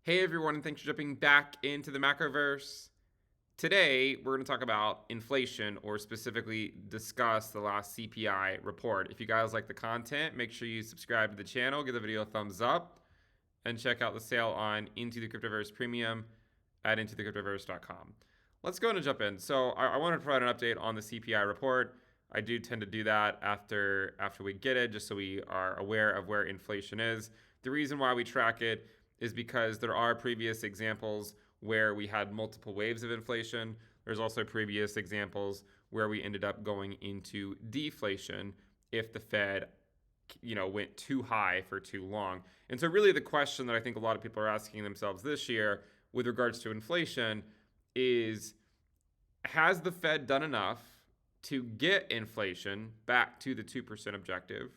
Hey everyone, and thanks for jumping back into the Macroverse. Today, we're going to talk about inflation, or specifically discuss the last CPI report. If you guys like the content, make sure you subscribe to the channel, give the video a thumbs up, and check out the sale on Into the Cryptoverse Premium at intothecryptoverse.com. Let's go ahead and jump in. So I want to provide an update on the CPI report. I do tend to do that after we get it, just so we are aware of where inflation is. The reason why we track it is because there are previous examples where we had multiple waves of inflation. There's also previous examples where we ended up going into deflation if the Fed went too high for too long. And so really the question that I think a lot of people are asking themselves this year with regards to inflation is, has the Fed done enough to get inflation back to the 2% objective?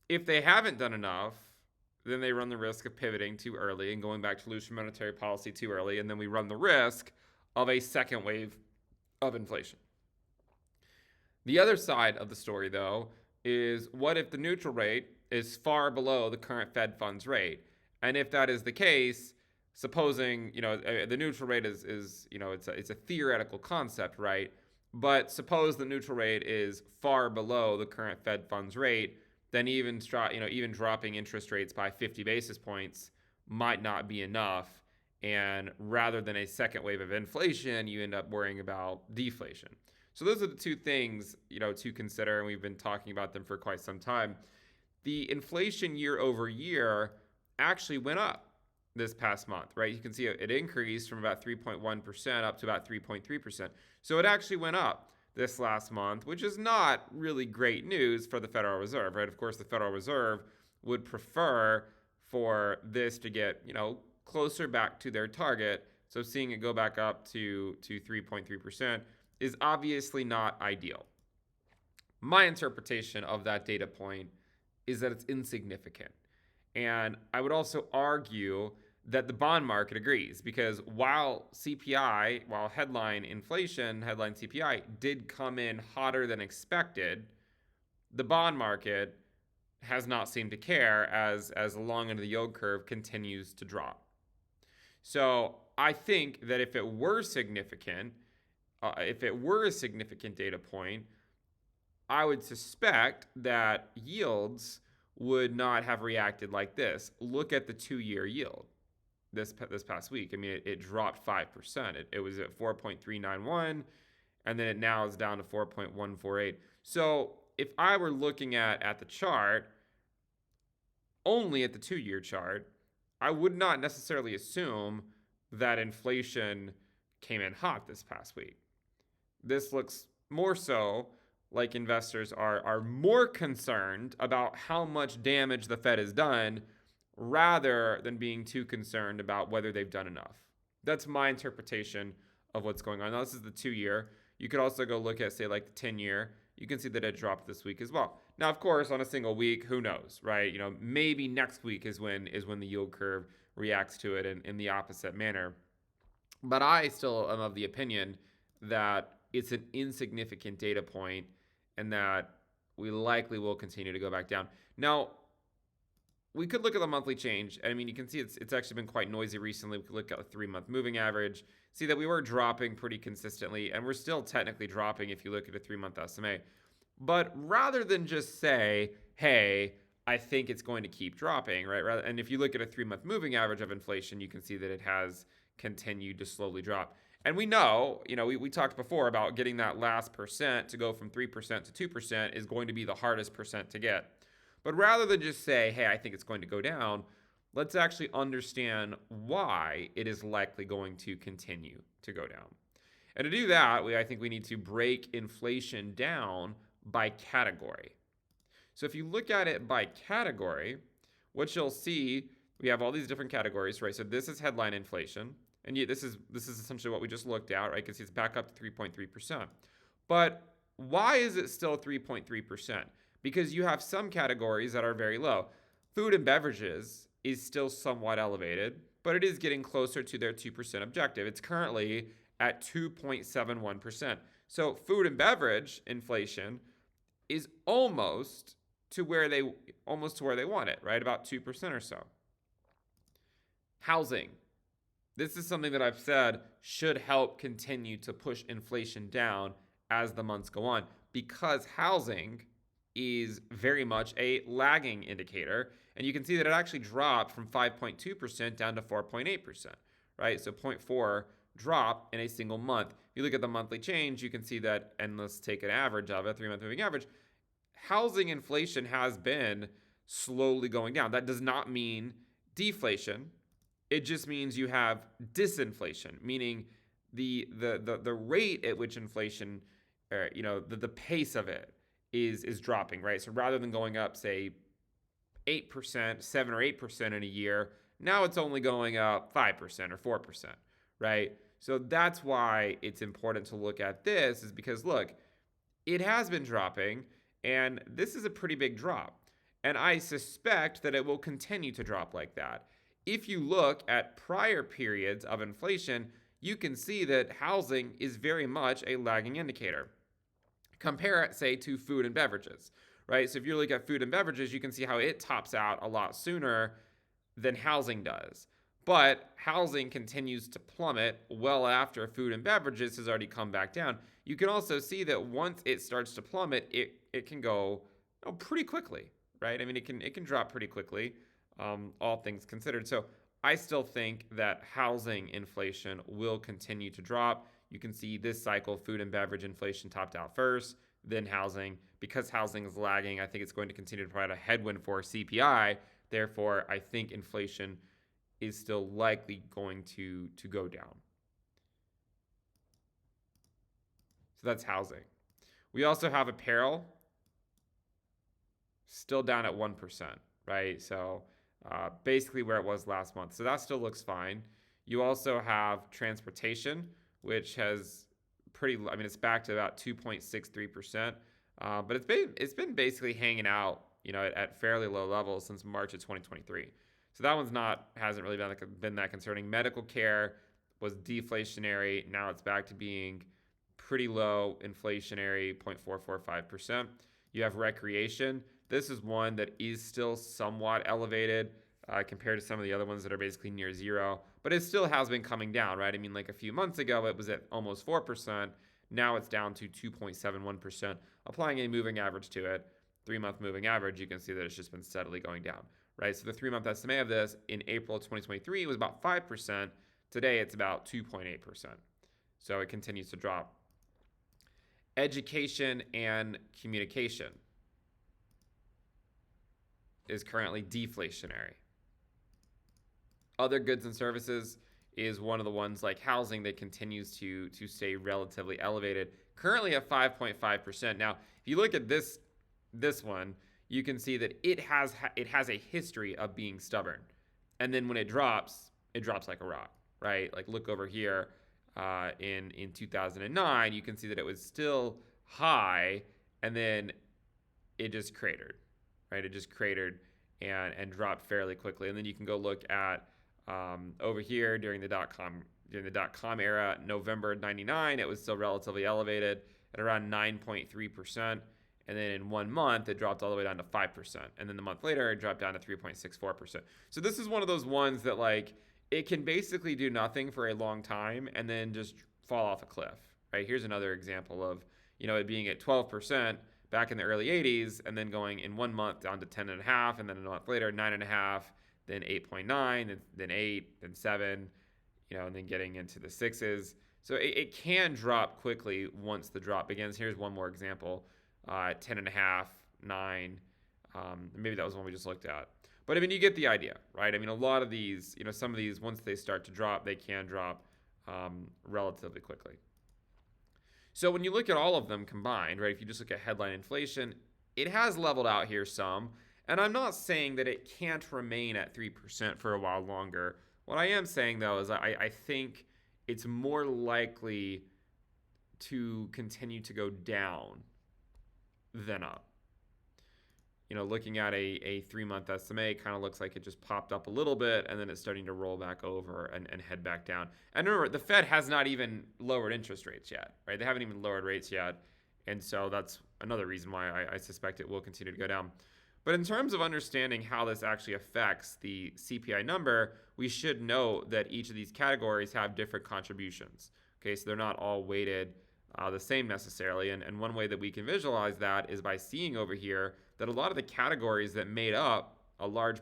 If they haven't done enough, then they run the risk of pivoting too early and going back to looser monetary policy too early, and then we run the risk of a second wave of inflation. The other side of the story, though, is what if the neutral rate is far below the current Fed funds rate? And if that is the case, supposing, the neutral rate is it's a theoretical concept, right? But suppose the neutral rate is far below the current Fed funds rate, then even dropping interest rates by 50 basis points might not be enough. And rather than a second wave of inflation, you end up worrying about deflation. So those are the two things, to consider, and we've been talking about them for quite some time. The inflation year over year actually went up this past month, right? You can see it increased from about 3.1% up to about 3.3%. So it actually went up this last month, which is not really great news for the Federal Reserve, right? Of course, the Federal Reserve would prefer for this to get, closer back to their target. So seeing it go back up to 3.3% is obviously not ideal. My interpretation of that data point is that it's insignificant. And I would also argue that the bond market agrees, because while headline CPI did come in hotter than expected, the bond market has not seemed to care as the long end of the yield curve continues to drop. So I think that if it were a significant data point, I would suspect that yields would not have reacted like this. Look at the 2-year yield this past week. I mean, it dropped 5%. It was at 4.391, and then it now is down to 4.148. So if I were looking at the chart, only at the 2-year chart, I would not necessarily assume that inflation came in hot this past week. This looks more so like investors are more concerned about how much damage the Fed has done rather than being too concerned about whether they've done enough. That's my interpretation of what's going on. Now, this is the 2-year. You could also go look at, say, like the 10-year. You can see that it dropped this week as well. Now, of course, on a single week, who knows, right? Maybe next week is when the yield curve reacts to it in the opposite manner. But I still am of the opinion that it's an insignificant data point and that we likely will continue to go back down. Now, we could look at the monthly change. I mean, you can see it's actually been quite noisy recently. We could look at the 3-month moving average, see that we were dropping pretty consistently, and we're still technically dropping if you look at a 3-month SMA. But rather than just say, hey, I think it's going to keep dropping, right? And if you look at a 3-month moving average of inflation, you can see that it has continued to slowly drop. And we know, we talked before about getting that last percent to go from 3% to 2% is going to be the hardest percent to get. But rather than just say, hey, I think it's going to go down, let's actually understand why it is likely going to continue to go down. And to do that, I think we need to break inflation down by category. So if you look at it by category, what you'll see, we have all these different categories, right? So this is headline inflation. And yet this is essentially what we just looked at, right? You can see it's back up to 3.3%. But why is it still 3.3%? Because you have some categories that are very low. Food and beverages is still somewhat elevated, but it is getting closer to their 2% objective. It's currently at 2.71%. So food and beverage inflation is almost to where they want it, right? About 2% or so. Housing This is something that I've said should help continue to push inflation down as the months go on, because housing is very much a lagging indicator. And you can see that it actually dropped from 5.2% down to 4.8%, right? So 0.4 drop in a single month. If you look at the monthly change, you can see that, and let's take an average of it, 3-month moving average, housing inflation has been slowly going down. That does not mean deflation. It just means you have disinflation, meaning the rate at which inflation, the pace of it is dropping, right? So rather than going up, say 8%, 7 or 8% in a year, now it's only going up 5% or 4%, right? So that's why it's important to look at this, is because look, it has been dropping, and this is a pretty big drop. And I suspect that it will continue to drop like that. If you look at prior periods of inflation, you can see that housing is very much a lagging indicator. Compare it, say, to food and beverages, right? So if you look at food and beverages, you can see how it tops out a lot sooner than housing does. But housing continues to plummet well after food and beverages has already come back down. You can also see that once it starts to plummet, it can go pretty quickly, right? I mean, it can drop pretty quickly, all things considered. So I still think that housing inflation will continue to drop. You can see this cycle, food and beverage inflation topped out first, then housing. Because housing is lagging, I think it's going to continue to provide a headwind for CPI. Therefore, I think inflation is still likely going to go down. So that's housing. We also have apparel, still down at 1%, right? So basically where it was last month. So that still looks fine. You also have transportation, which has it's back to about 2.63%, but it's been basically hanging out, at fairly low levels since March of 2023. So that hasn't really been that concerning. Medical care was deflationary. Now it's back to being pretty low inflationary, 0.445%. You have recreation. This is one that is still somewhat elevated compared to some of the other ones that are basically near zero, but it still has been coming down, right? I mean, like a few months ago, it was at almost 4%. Now it's down to 2.71%. Applying a moving average to it, 3-month moving average, you can see that it's just been steadily going down, right? So the 3-month estimate of this in April 2023 was about 5%. Today, it's about 2.8%. So it continues to drop. Education and communication is currently deflationary. Other goods and services is one of the ones, like housing, that continues to stay relatively elevated, currently at 5.5%. Now, if you look at this one, you can see that it has a history of being stubborn, and then when it drops like a rock, right? Like look over here in 2009, you can see that it was still high, and then it just cratered, right? It just cratered and dropped fairly quickly. And then you can go look at over here during the dot-com era, November 99, it was still relatively elevated at around 9.3%. And then in 1 month, it dropped all the way down to 5%. And then the month later, it dropped down to 3.64%. So this is one of those ones that, like, it can basically do nothing for a long time and then just fall off a cliff, right? Here's another example of, it being at 12% back in the early 80s, and then going in 1 month down to 10.5%, and then a month later, 9.5%, then 8.9%, then 8%, then 7%, and then getting into the sixes. So it can drop quickly once the drop begins. Here's one more example. 10.5%, 9%. Maybe that was one we just looked at. But I mean, you get the idea, right? I mean, a lot of these, some of these, once they start to drop, they can drop relatively quickly. So when you look at all of them combined, right, if you just look at headline inflation, it has leveled out here some. And I'm not saying that it can't remain at 3% for a while longer. What I am saying, though, is I think it's more likely to continue to go down than up. Looking at a 3-month estimate, kind of looks like it just popped up a little bit, and then it's starting to roll back over and head back down. And remember, the Fed has not even lowered interest rates yet, right? They haven't even lowered rates yet. And so that's another reason why I suspect it will continue to go down. But in terms of understanding how this actually affects the CPI number, we should note that each of these categories have different contributions. Okay, so they're not all weighted the same necessarily. And one way that we can visualize that is by seeing over here that a lot of the categories that made up a large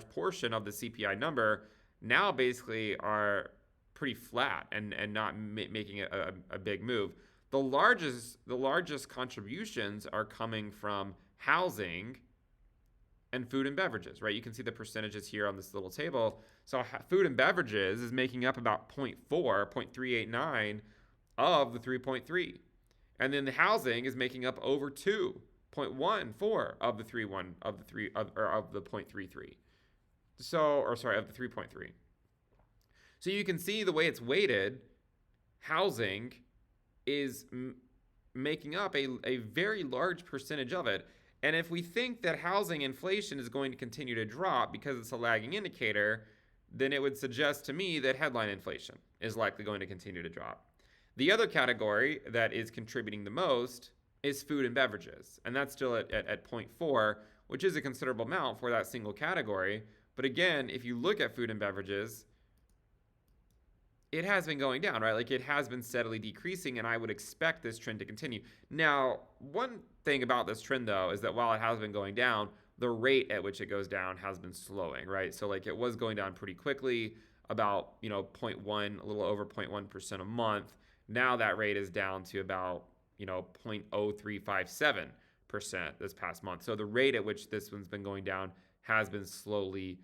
portion of the CPI number now basically are pretty flat and not making a big move. The largest contributions are coming from housing and food and beverages, right? You can see the percentages here on this little table. So food and beverages is making up about 0.389 of the 3.3. And then the housing is making up over 2.14 of the 0.33. Of the 3.3. So you can see the way it's weighted, housing is making up a very large percentage of it. And if we think that housing inflation is going to continue to drop because it's a lagging indicator, then it would suggest to me that headline inflation is likely going to continue to drop. The other category that is contributing the most is food and beverages, and that's still at 0.4, which is a considerable amount for that single category. But again, if you look at food and beverages, it has been going down, right? Like it has been steadily decreasing, and I would expect this trend to continue. Now, one thing about this trend, though, is that while it has been going down, the rate at which it goes down has been slowing, right? So like it was going down pretty quickly, about 0.1, a little over 0.1% a month. Now that rate is down to about 0.0357% this past month. So the rate at which this one's been going down has been slowly,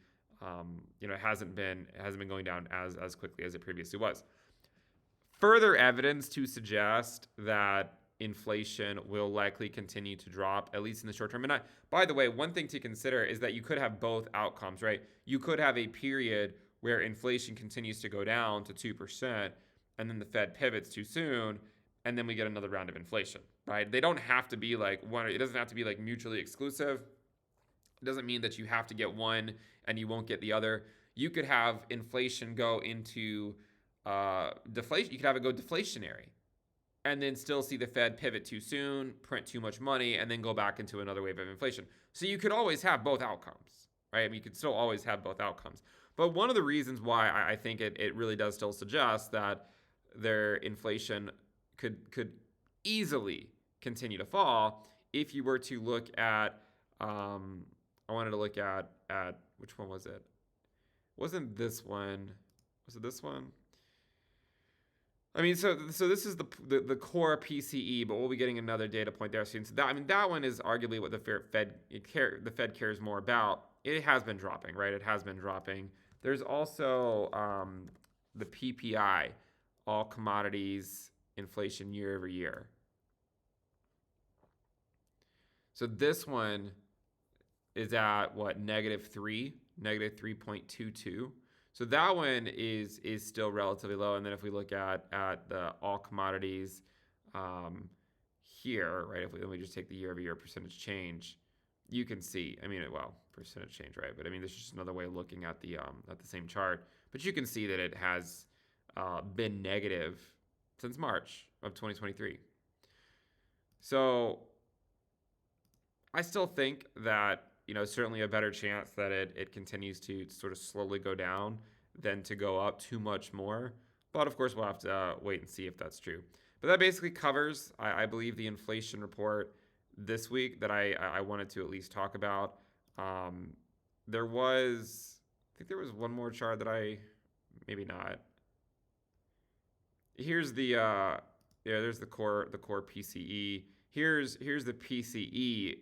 it hasn't been going down as quickly as it previously was. Further evidence to suggest that inflation will likely continue to drop, at least in the short term. And by the way, one thing to consider is that you could have both outcomes, right? You could have a period where inflation continues to go down to 2%, and then the Fed pivots too soon, and then we get another round of inflation, right? They don't have to be like one. It doesn't have to be like mutually exclusive. It doesn't mean that you have to get one and you won't get the other. You could have inflation go into deflation. You could have it go deflationary, and then still see the Fed pivot too soon, print too much money, and then go back into another wave of inflation. So you could always have both outcomes, right? I mean, you could still always have both outcomes. But one of the reasons why I think it really does still suggest that their inflation could easily continue to fall, if you were to look at, I wanted to look at which one was it? Wasn't this one? Was it this one? I mean, so this is the core PCE, but we'll be getting another data point there soon. So that one is arguably what the Fed cares more about. It has been dropping, right? It has been dropping. There's also the PPI, all commodities inflation year over year. So this one is at what, -3, -3.22. So that one is still relatively low. And then if we look at the all commodities here, right? Let me just take the year-over-year percentage change, you can see. I mean, percentage change, right? But I mean, this is just another way of looking at the same chart. But you can see that it has been negative since March of 2023. So I still think that certainly a better chance that it continues to sort of slowly go down than to go up too much more. But of course, we'll have to wait and see if that's true. But that basically covers, I believe, the inflation report this week that I wanted to at least talk about. I think there was one more chart that maybe not. Here's the there's the core PCE. Here's the PCE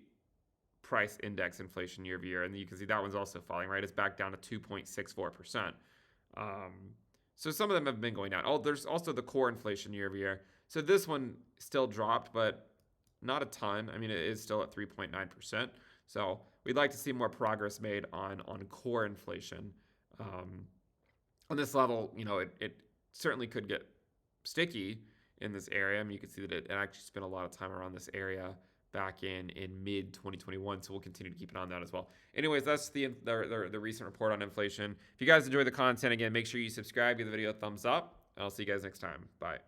price index inflation year over year, and you can see that one's also falling, right? It's back down to 2.64%. So some of them have been going down. There's also the core inflation year over year. So this one still dropped, but not a ton. I mean, it is still at 3.9%. So we'd like to see more progress made on core inflation. On this level, it certainly could get sticky in this area. I mean, you can see that it actually spent a lot of time around this area back in mid 2021. So we'll continue to keep an eye on that as well. Anyways, that's the recent report on inflation. If you guys enjoy the content, again, make sure you subscribe, give the video a thumbs up, and I'll see you guys next time. Bye.